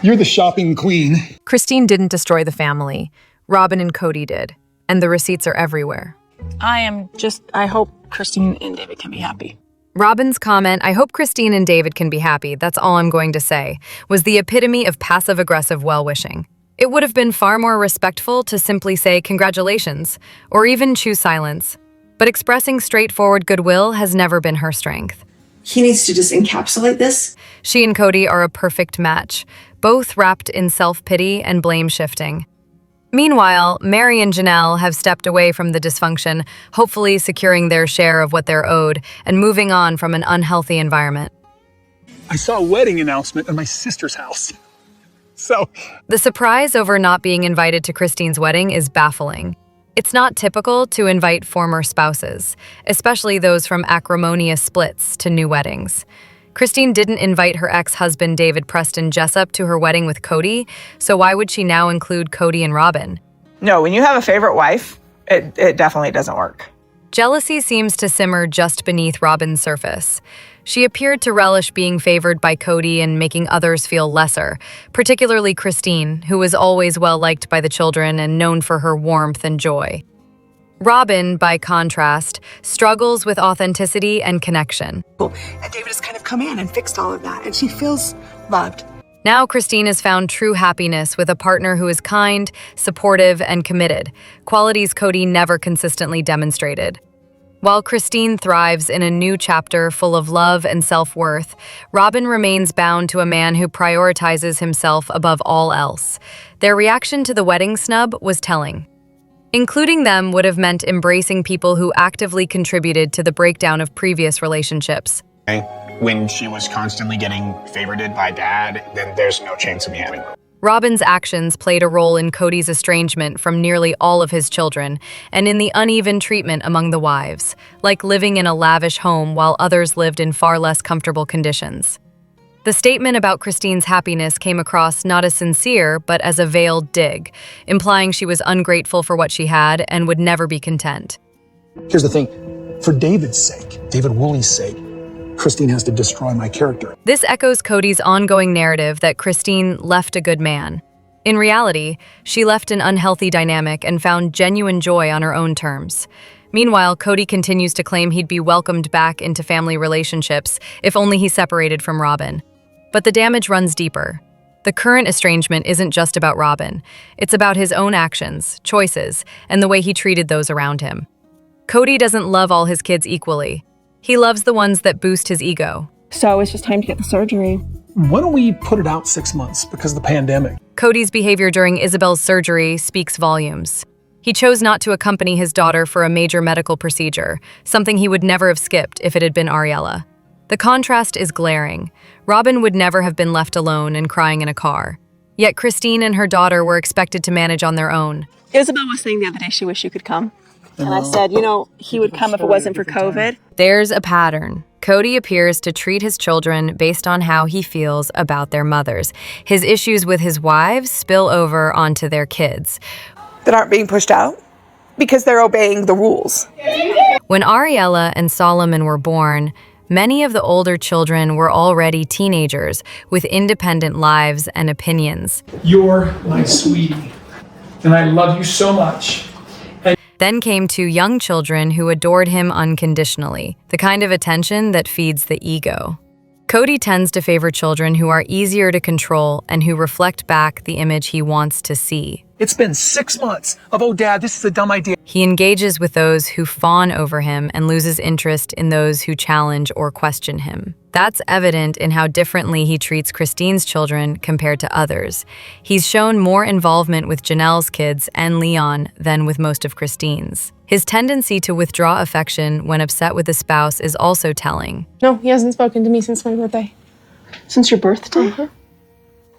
You're the shopping queen. Christine didn't destroy the family. Robyn and Cody did. And the receipts are everywhere. I hope Christine and David can be happy. Robyn's comment, "I hope Christine and David can be happy, that's all I'm going to say," was the epitome of passive-aggressive well-wishing. It would have been far more respectful to simply say congratulations, or even choose silence. But expressing straightforward goodwill has never been her strength. He needs to just encapsulate this. She and Cody are a perfect match, both wrapped in self-pity and blame-shifting. Meanwhile, Mary and Janelle have stepped away from the dysfunction, hopefully securing their share of what they're owed and moving on from an unhealthy environment. I saw a wedding announcement at my sister's house. The surprise over not being invited to Christine's wedding is baffling. It's not typical to invite former spouses, especially those from acrimonious splits, to new weddings. Christine didn't invite her ex-husband David Preston Jessup to her wedding with Cody, so why would she now include Cody and Robyn? No, when you have a favorite wife, it definitely doesn't work. Jealousy seems to simmer just beneath Robyn's surface. She appeared to relish being favored by Cody and making others feel lesser, particularly Christine, who was always well-liked by the children and known for her warmth and joy. Robyn, by contrast, struggles with authenticity and connection. And David has kind of come in and fixed all of that, and she feels loved. Now Christine has found true happiness with a partner who is kind, supportive, and committed, qualities Cody never consistently demonstrated. While Christine thrives in a new chapter full of love and self-worth, Robyn remains bound to a man who prioritizes himself above all else. Their reaction to the wedding snub was telling. Including them would have meant embracing people who actively contributed to the breakdown of previous relationships. When she was constantly getting favorited by Dad, then there's no chance of me having her. Robyn's actions played a role in Cody's estrangement from nearly all of his children, and in the uneven treatment among the wives, like living in a lavish home while others lived in far less comfortable conditions. The statement about Christine's happiness came across not as sincere, but as a veiled dig, implying she was ungrateful for what she had and would never be content. Here's the thing. For David's sake, David Woolley's sake, Christine has to destroy my character. This echoes Cody's ongoing narrative that Christine left a good man. In reality, she left an unhealthy dynamic and found genuine joy on her own terms. Meanwhile, Cody continues to claim he'd be welcomed back into family relationships if only he separated from Robyn. But the damage runs deeper. The current estrangement isn't just about Robyn. It's about his own actions, choices, and the way he treated those around him. Cody doesn't love all his kids equally. He loves the ones that boost his ego. So it's just time to get the surgery. Why don't we put it out 6 months because of the pandemic? Cody's behavior during Isabel's surgery speaks volumes. He chose not to accompany his daughter for a major medical procedure, something he would never have skipped if it had been Ariella. The contrast is glaring. Robyn would never have been left alone and crying in a car. Yet Christine and her daughter were expected to manage on their own. Isabel was saying the other day she wished you could come. And I said, he would come if it wasn't for COVID. There's a pattern. Cody appears to treat his children based on how he feels about their mothers. His issues with his wives spill over onto their kids. That aren't being pushed out because they're obeying the rules. When Ariella and Solomon were born, many of the older children were already teenagers with independent lives and opinions. You're my sweetie, and I love you so much. Then came two young children who adored him unconditionally, the kind of attention that feeds the ego. Cody tends to favor children who are easier to control and who reflect back the image he wants to see. It's been 6 months of, oh, Dad, this is a dumb idea. He engages with those who fawn over him and loses interest in those who challenge or question him. That's evident in how differently he treats Christine's children compared to others. He's shown more involvement with Janelle's kids and Leon than with most of Christine's. His tendency to withdraw affection when upset with a spouse is also telling. No, he hasn't spoken to me since my birthday. Since your birthday? Uh-huh.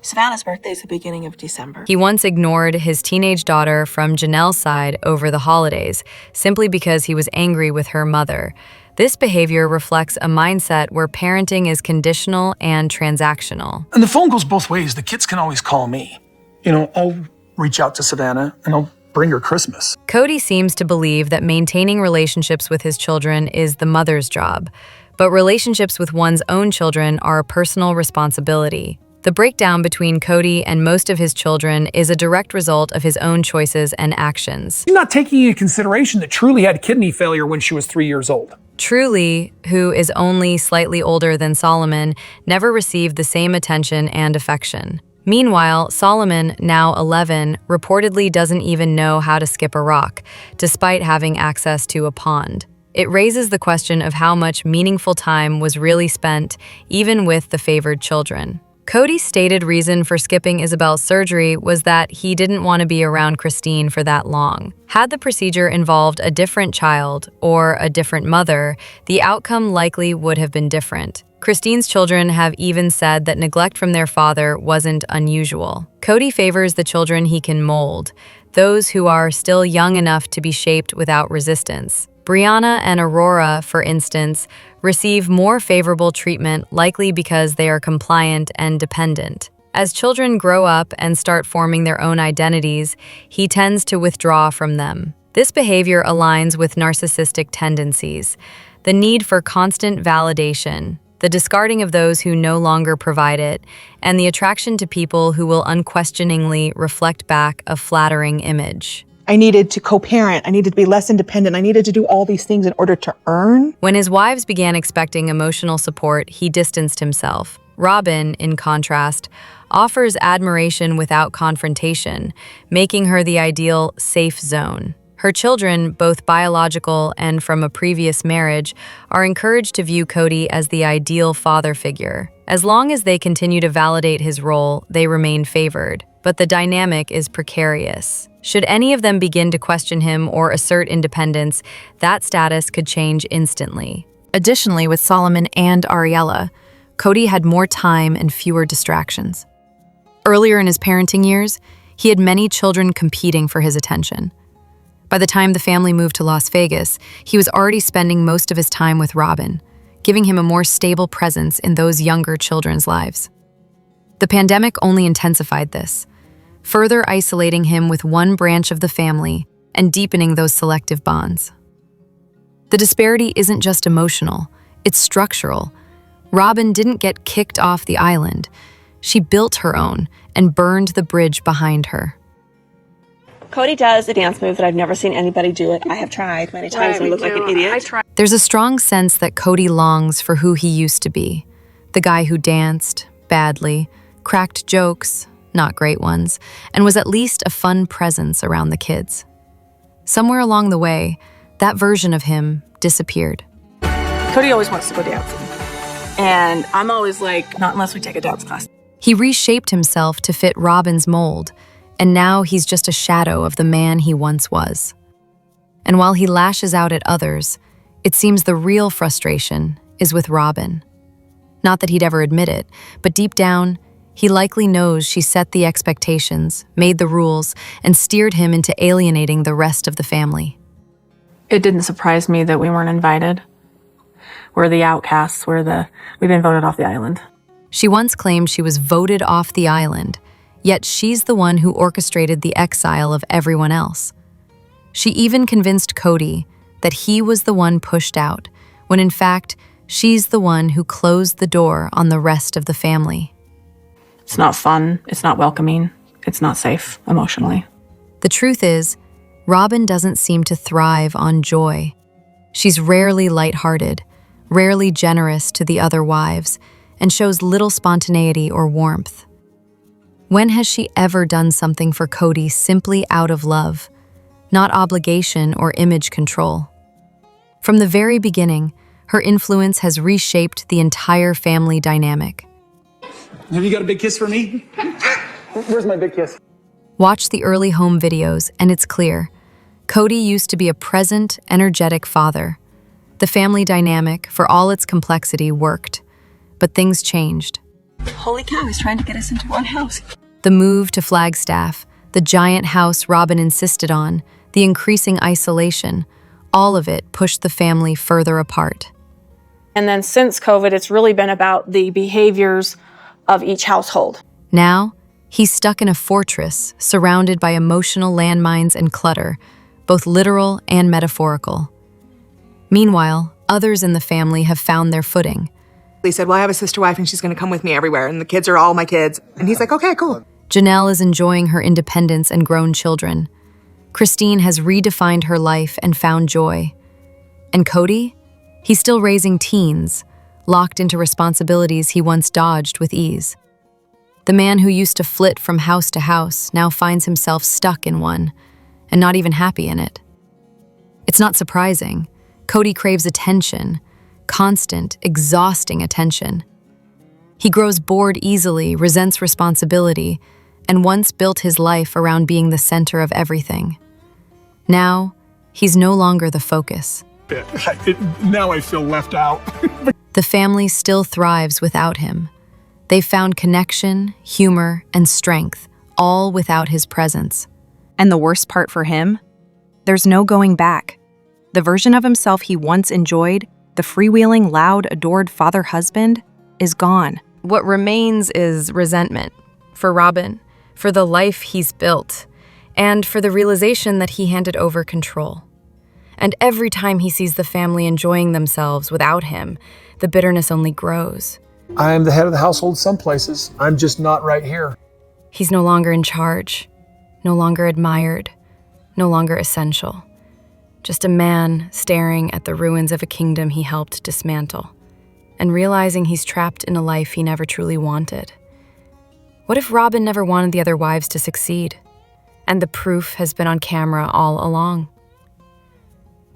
Savannah's birthday is the beginning of December. He once ignored his teenage daughter from Janelle's side over the holidays, simply because he was angry with her mother. This behavior reflects a mindset where parenting is conditional and transactional. And the phone goes both ways. The kids can always call me. I'll reach out to Savannah and I'll bring her Christmas. Cody seems to believe that maintaining relationships with his children is the mother's job, but relationships with one's own children are a personal responsibility. The breakdown between Cody and most of his children is a direct result of his own choices and actions. You're not taking into consideration that Truly had kidney failure when she was 3 years old. Truly, who is only slightly older than Solomon, never received the same attention and affection. Meanwhile, Solomon, now 11, reportedly doesn't even know how to skip a rock, despite having access to a pond. It raises the question of how much meaningful time was really spent, even with the favored children. Cody's stated reason for skipping Isabel's surgery was that he didn't want to be around Christine for that long. Had the procedure involved a different child or a different mother, the outcome likely would have been different. Christine's children have even said that neglect from their father wasn't unusual. Cody favors the children he can mold, those who are still young enough to be shaped without resistance. Brianna and Aurora, for instance, receive more favorable treatment, likely because they are compliant and dependent. As children grow up and start forming their own identities, he tends to withdraw from them. This behavior aligns with narcissistic tendencies, the need for constant validation, the discarding of those who no longer provide it, and the attraction to people who will unquestioningly reflect back a flattering image. I needed to co-parent. I needed to be less independent. I needed to do all these things in order to earn. When his wives began expecting emotional support, he distanced himself. Robyn, in contrast, offers admiration without confrontation, making her the ideal safe zone. Her children, both biological and from a previous marriage, are encouraged to view Cody as the ideal father figure. As long as they continue to validate his role, they remain favored. But the dynamic is precarious. Should any of them begin to question him or assert independence, that status could change instantly. Additionally, with Solomon and Ariella, Cody had more time and fewer distractions. Earlier in his parenting years, he had many children competing for his attention. By the time the family moved to Las Vegas, he was already spending most of his time with Robyn, giving him a more stable presence in those younger children's lives. The pandemic only intensified this, further isolating him with one branch of the family and deepening those selective bonds. The disparity isn't just emotional, it's structural. Robyn didn't get kicked off the island. She built her own and burned the bridge behind her. Cody does a dance move that I've never seen anybody do it. I have tried many times and I look like an idiot. There's a strong sense that Cody longs for who he used to be, the guy who danced badly, cracked jokes, not great ones, and was at least a fun presence around the kids. Somewhere along the way, that version of him disappeared. Cody always wants to go dancing. And I'm always like, not unless we take a dance class. He reshaped himself to fit Robyn's mold, and now he's just a shadow of the man he once was. And while he lashes out at others, it seems the real frustration is with Robyn. Not that he'd ever admit it, but deep down, he likely knows she set the expectations, made the rules, and steered him into alienating the rest of the family. It didn't surprise me that we weren't invited. We're the outcasts, we've been voted off the island. She once claimed she was voted off the island, yet she's the one who orchestrated the exile of everyone else. She even convinced Cody that he was the one pushed out, when in fact, she's the one who closed the door on the rest of the family. It's not fun, it's not welcoming, it's not safe emotionally. The truth is, Robyn doesn't seem to thrive on joy. She's rarely lighthearted, rarely generous to the other wives, and shows little spontaneity or warmth. When has she ever done something for Cody simply out of love, not obligation or image control? From the very beginning, her influence has reshaped the entire family dynamic. Have you got a big kiss for me? Where's my big kiss? Watch the early home videos, and it's clear. Cody used to be a present, energetic father. The family dynamic, for all its complexity, worked. But things changed. Holy cow, he's trying to get us into one house. The move to Flagstaff, the giant house Robyn insisted on, the increasing isolation, all of it pushed the family further apart. And then since COVID, it's really been about the behaviors of each household. Now, he's stuck in a fortress surrounded by emotional landmines and clutter, both literal and metaphorical. Meanwhile, others in the family have found their footing. He said, well, I have a sister wife and she's going to come with me everywhere. And the kids are all my kids. And he's like, okay, cool. Janelle is enjoying her independence and grown children. Christine has redefined her life and found joy. And Cody? He's still raising teens, locked into responsibilities he once dodged with ease. The man who used to flit from house to house now finds himself stuck in one, and not even happy in it. It's not surprising. Cody craves attention, constant, exhausting attention. He grows bored easily, resents responsibility, and once built his life around being the center of everything. Now, he's no longer the focus. Now I feel left out. The family still thrives without him. They've found connection, humor, and strength, all without his presence. And the worst part for him? There's no going back. The version of himself he once enjoyed, the freewheeling, loud, adored father-husband, is gone. What remains is resentment for Robyn, for the life he's built, and for the realization that he handed over control. And every time he sees the family enjoying themselves without him, the bitterness only grows. I'm the head of the household some places. I'm just not right here. He's no longer in charge, no longer admired, no longer essential. Just a man staring at the ruins of a kingdom he helped dismantle, and realizing he's trapped in a life he never truly wanted. What if Robyn never wanted the other wives to succeed, and the proof has been on camera all along?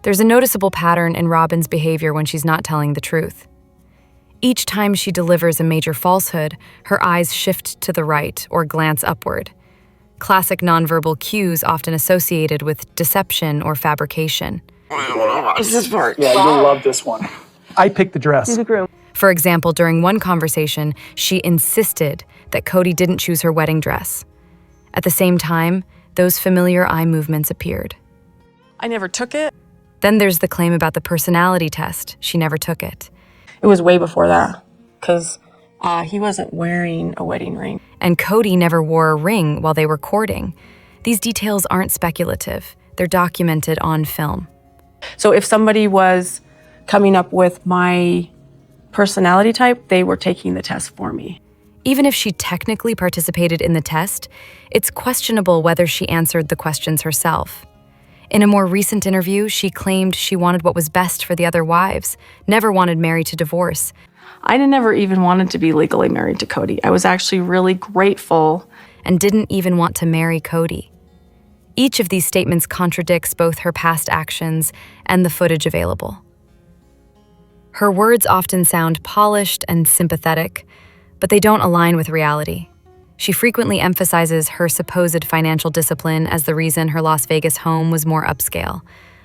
There's a noticeable pattern in Robyn's behavior when she's not telling the truth. Each time she delivers a major falsehood, her eyes shift to the right or glance upward. Classic nonverbal cues often associated with deception or fabrication. What's this part? Yeah, you'll love this one. I picked the dress. For example, during one conversation, she insisted that Cody didn't choose her wedding dress. At the same time, those familiar eye movements appeared. I never took it. Then there's the claim about the personality test. She never took it. It was way before that, because he wasn't wearing a wedding ring. And Cody never wore a ring while they were courting. These details aren't speculative. They're documented on film. So if somebody was coming up with my personality type, they were taking the test for me. Even if she technically participated in the test, it's questionable whether she answered the questions herself. In a more recent interview, she claimed she wanted what was best for the other wives, never wanted Mary to divorce. I never even wanted to be legally married to Cody. I was actually really grateful. And didn't even want to marry Cody. Each of these statements contradicts both her past actions and the footage available. Her words often sound polished and sympathetic, but they don't align with reality. She frequently emphasizes her supposed financial discipline as the reason her Las Vegas home was more upscale,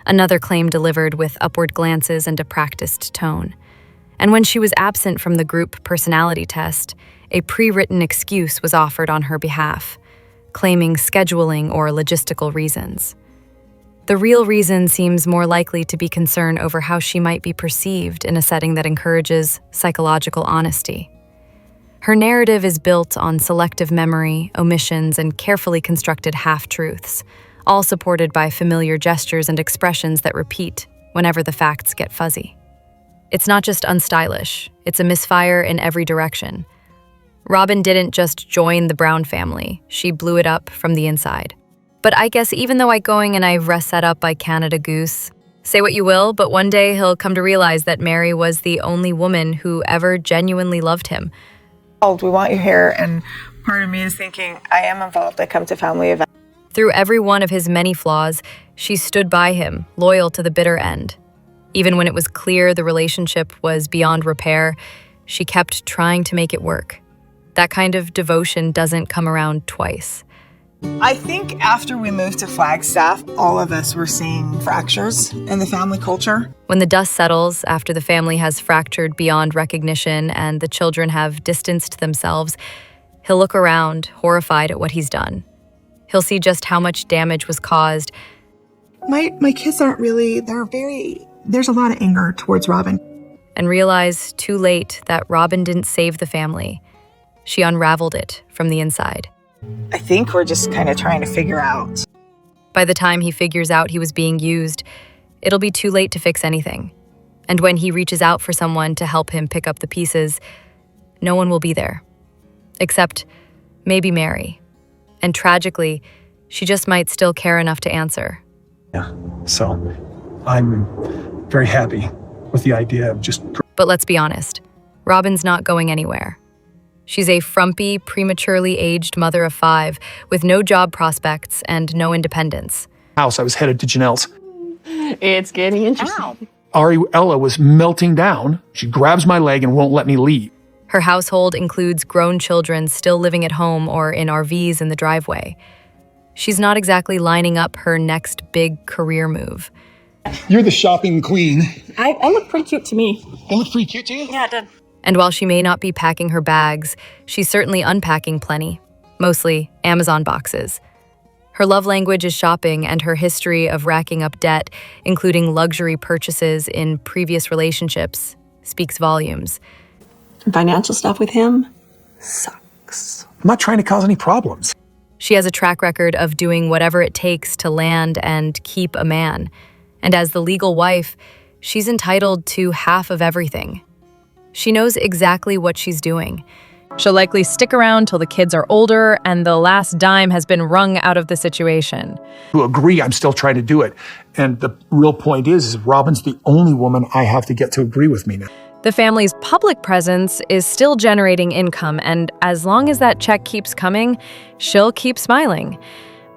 another claim delivered with upward glances and a practiced tone. And when she was absent from the group personality test, a pre-written excuse was offered on her behalf, claiming scheduling or logistical reasons. The real reason seems more likely to be concern over how she might be perceived in a setting that encourages psychological honesty. Her narrative is built on selective memory, omissions, and carefully constructed half-truths, all supported by familiar gestures and expressions that repeat whenever the facts get fuzzy. It's not just unstylish, it's a misfire in every direction. Robyn didn't just join the Brown family, she blew it up from the inside. But I guess even though I going and I reset up by Canada Goose, say what you will, but one day he'll come to realize that Mary was the only woman who ever genuinely loved him. We want you here, and part of me is thinking, I am involved. I come to family events. Through every one of his many flaws, she stood by him, loyal to the bitter end. Even when it was clear the relationship was beyond repair, she kept trying to make it work. That kind of devotion doesn't come around twice. I think after we moved to Flagstaff, all of us were seeing fractures in the family culture. When the dust settles after the family has fractured beyond recognition and the children have distanced themselves, he'll look around, horrified at what he's done. He'll see just how much damage was caused. My kids aren't really, there's a lot of anger towards Robyn. And realize too late that Robyn didn't save the family. She unraveled it from the inside. I think we're just kind of trying to figure out. By the time he figures out he was being used, it'll be too late to fix anything. And when he reaches out for someone to help him pick up the pieces, no one will be there. Except maybe Mary. And tragically, she just might still care enough to answer. Yeah, so I'm very happy with the idea of just... But let's be honest, Robyn's not going anywhere. She's a frumpy, prematurely aged mother of 5 with no job prospects and no independence. House, I was headed to Janelle's. It's getting interesting. Ella was melting down. She grabs my leg and won't let me leave. Her household includes grown children still living at home or in RVs in the driveway. She's not exactly lining up her next big career move. You're the shopping queen. I look pretty cute to me. That looked pretty cute to you? Yeah, it did. And while she may not be packing her bags, she's certainly unpacking plenty, mostly Amazon boxes. Her love language is shopping, and her history of racking up debt, including luxury purchases in previous relationships, speaks volumes. Financial stuff with him sucks. I'm not trying to cause any problems. She has a track record of doing whatever it takes to land and keep a man. And as the legal wife, she's entitled to half of everything. She knows exactly what she's doing. She'll likely stick around till the kids are older and the last dime has been wrung out of the situation. To agree, I'm still trying to do it. And the real point is Robyn's the only woman I have to get to agree with me now. The family's public presence is still generating income, and as long as that check keeps coming, she'll keep smiling.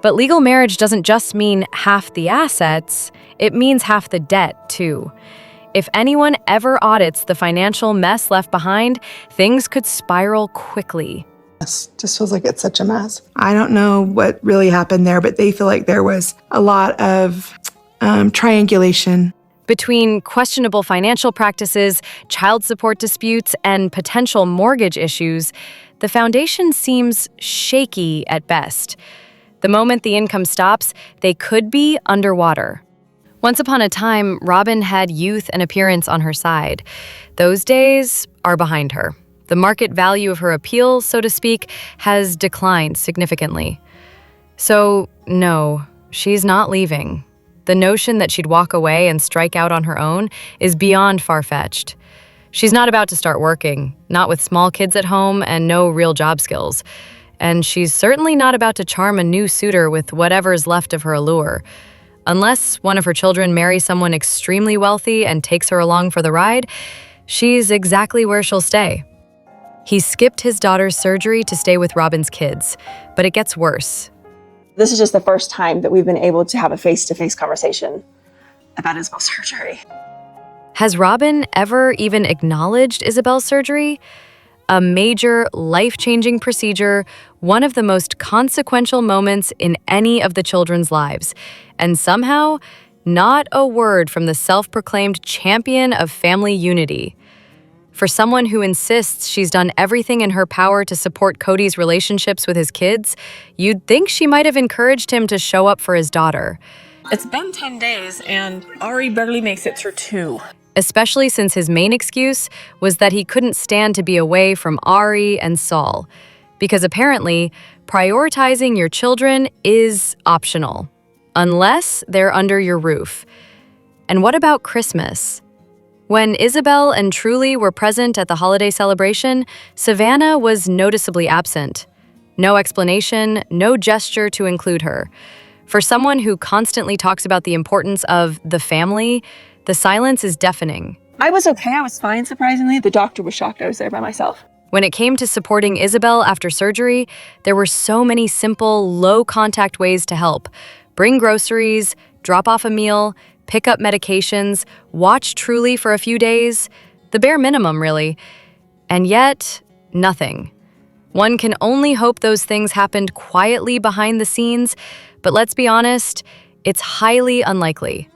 But legal marriage doesn't just mean half the assets, it means half the debt, too. If anyone ever audits the financial mess left behind, things could spiral quickly. This just feels like it's such a mess. I don't know what really happened there, but they feel like there was a lot of triangulation. Between questionable financial practices, child support disputes, and potential mortgage issues, the foundation seems shaky at best. The moment the income stops, they could be underwater. Once upon a time, Robyn had youth and appearance on her side. Those days are behind her. The market value of her appeal, so to speak, has declined significantly. So, no, she's not leaving. The notion that she'd walk away and strike out on her own is beyond far-fetched. She's not about to start working, not with small kids at home and no real job skills. And she's certainly not about to charm a new suitor with whatever's left of her allure. Unless one of her children marries someone extremely wealthy and takes her along for the ride, she's exactly where she'll stay. He skipped his daughter's surgery to stay with Robyn's kids, but it gets worse. This is just the first time that we've been able to have a face-to-face conversation about Isabel's surgery. Has Robyn ever even acknowledged Isabel's surgery? A major, life-changing procedure, one of the most consequential moments in any of the children's lives. And somehow, not a word from the self-proclaimed champion of family unity. For someone who insists she's done everything in her power to support Cody's relationships with his kids, you'd think she might have encouraged him to show up for his daughter. It's been 10 days, and Ari barely makes it through 2. Especially since his main excuse was that he couldn't stand to be away from Ari and Saul. Because apparently, prioritizing your children is optional, unless they're under your roof. And what about Christmas? When Isabel and Truly were present at the holiday celebration, Savannah was noticeably absent. No explanation, no gesture to include her. For someone who constantly talks about the importance of the family, the silence is deafening. I was okay. I was fine, surprisingly. The doctor was shocked I was there by myself. When it came to supporting Isabel after surgery, there were so many simple, low-contact ways to help. Bring groceries, drop off a meal, pick up medications, watch Truly for a few days. The bare minimum, really. And yet, nothing. One can only hope those things happened quietly behind the scenes, but let's be honest, it's highly unlikely.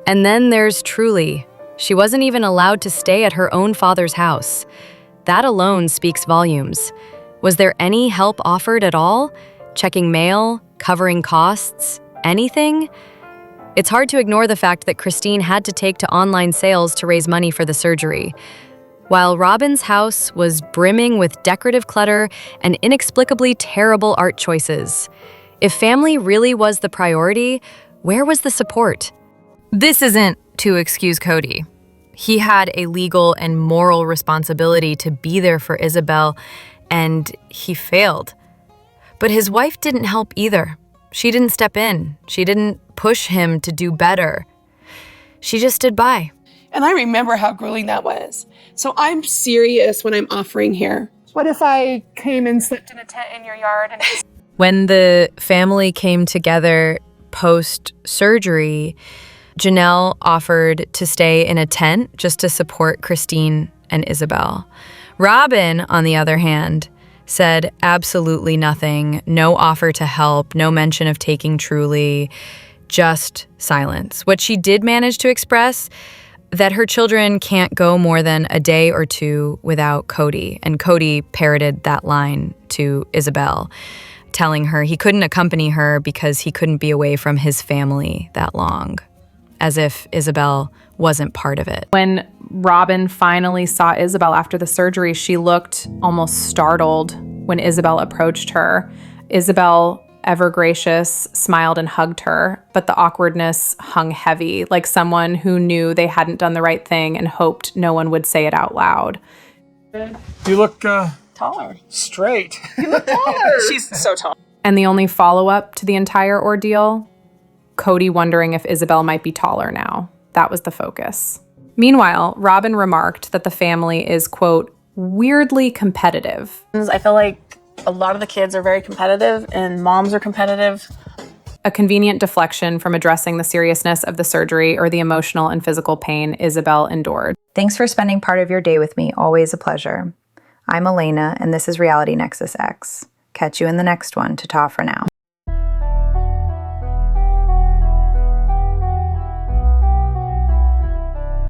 And then there's Truly. She wasn't even allowed to stay at her own father's house. That alone speaks volumes. Was there any help offered at all? Checking mail, covering costs, anything? It's hard to ignore the fact that Christine had to take to online sales to raise money for the surgery. While Robyn's house was brimming with decorative clutter and inexplicably terrible art choices. If family really was the priority, where was the support? This isn't to excuse Cody. He had a legal and moral responsibility to be there for Isabel, and he failed. But his wife didn't help either. She didn't step in. She didn't push him to do better. She just stood by. And I remember how grueling that was. So I'm serious when I'm offering here. What if I came and slept in a tent in your yard? And When the family came together post-surgery, Janelle offered to stay in a tent just to support Christine and Isabel. Robyn, on the other hand, said absolutely nothing, no offer to help, no mention of taking Truly, just silence. What she did manage to express, that her children can't go more than a day or two without Cody. And Cody parroted that line to Isabel, telling her he couldn't accompany her because he couldn't be away from his family that long, as if Isabel wasn't part of it. When Robyn finally saw Isabel after the surgery, she looked almost startled when Isabel approached her. Isabel, ever gracious, smiled and hugged her, but the awkwardness hung heavy, like someone who knew they hadn't done the right thing and hoped no one would say it out loud. You look Taller. straight. She's so tall. And the only follow-up to the entire ordeal, Cody wondering if Isabel might be taller now. That was the focus. Meanwhile, Robyn remarked that the family is, quote, weirdly competitive. I feel like a lot of the kids are very competitive and moms are competitive. A convenient deflection from addressing the seriousness of the surgery or the emotional and physical pain Isabel endured. Thanks for spending part of your day with me. Always a pleasure. I'm Elena, and this is Reality Nexus X. Catch you in the next one. Ta-ta for now.